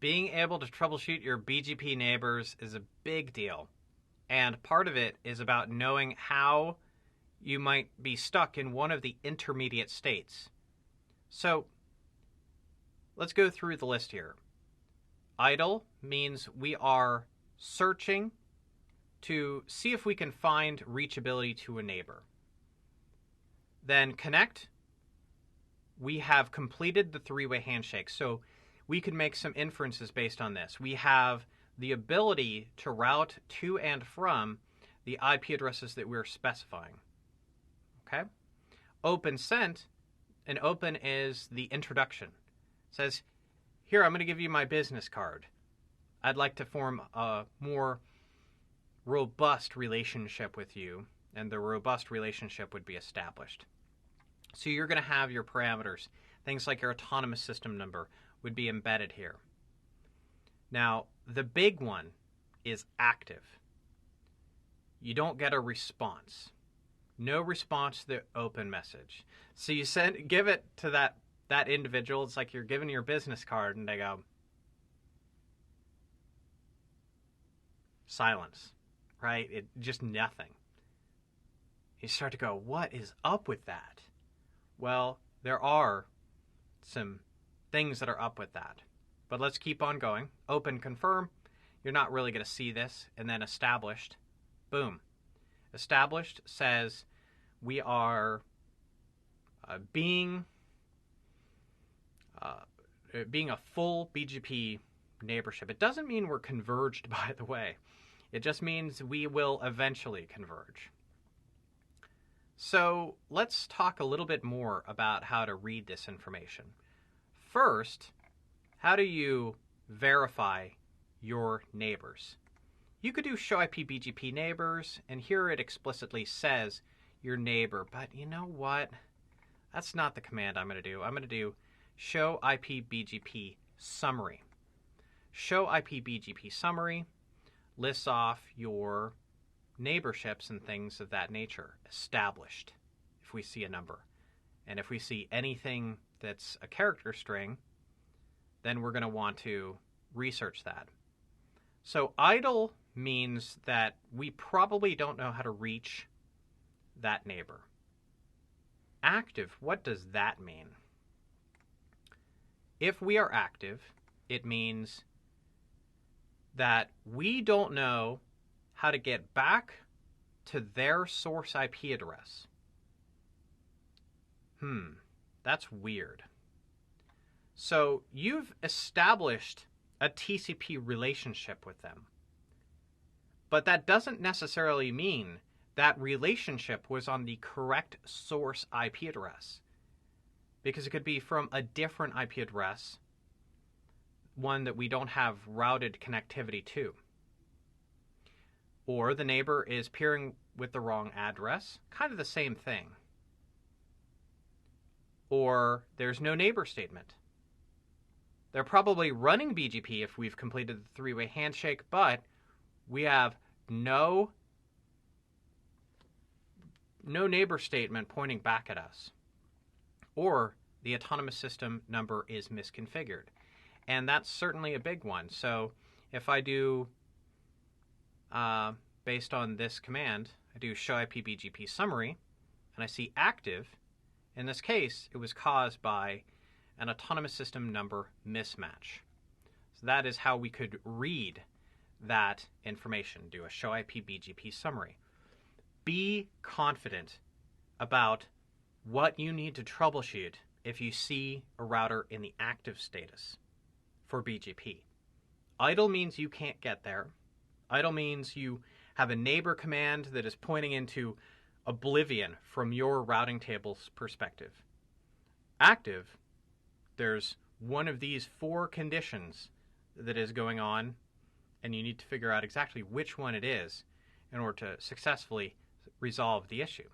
Being able to troubleshoot your BGP neighbors is a big deal. And part of it is about knowing how you might be stuck in one of the intermediate states. So let's go through the list here. Idle means we are searching to see if we can find reachability to a neighbor. Then connect, we have completed the three-way handshake. So we can make some inferences based on this. We have the ability to route to and from the IP addresses that we're specifying. Okay? Open sent, and open is the introduction. It says, here, I'm going to give you my business card. I'd like to form a more robust relationship with you, and the robust relationship would be established. So you're going to have your parameters. Things like your autonomous system number would be embedded here. Now, the big one is active. You don't get a response. No response to the open message. So you give it to that individual. It's like you're giving your business card, and they go, silence, right? Just nothing. You start to go, what is up with that? Well, there are some things that are up with that. But let's keep on going. Open, confirm. You're not really going to see this. And then established. Boom. Established says we are being a full BGP neighborship. It doesn't mean we're converged, by the way. It just means we will eventually converge. So let's talk a little bit more about how to read this information. First, how do you verify your neighbors? You could do show IP BGP neighbors, and here it explicitly says your neighbor. But you know what? That's not the command I'm going to do. I'm going to do show IP BGP summary. Show IP BGP summary lists off your neighborships and things of that nature, established, if we see a number. And if we see anything that's a character string, then we're going to want to research that. So idle means that we probably don't know how to reach that neighbor. Active, what does that mean? If we are active, it means that we don't know how to get back to their source IP address. That's weird. So you've established a TCP relationship with them. But that doesn't necessarily mean that relationship was on the correct source IP address. Because it could be from a different IP address, one that we don't have routed connectivity to. Or the neighbor is peering with the wrong address, kind of the same thing. Or there's no neighbor statement. They're probably running BGP if we've completed the three-way handshake, but we have no neighbor statement pointing back at us. Or the autonomous system number is misconfigured. And that's certainly a big one. So if I do, based on this command, I do show IP BGP summary, and I see active. In this case, it was caused by an autonomous system number mismatch. So that is how we could read that information, do a show IP BGP summary. Be confident about what you need to troubleshoot if you see a router in the active status for BGP. Idle means you can't get there. Idle means you have a neighbor command that is pointing into oblivion from your routing table's perspective. Active, there's one of these four conditions that is going on, and you need to figure out exactly which one it is in order to successfully resolve the issue.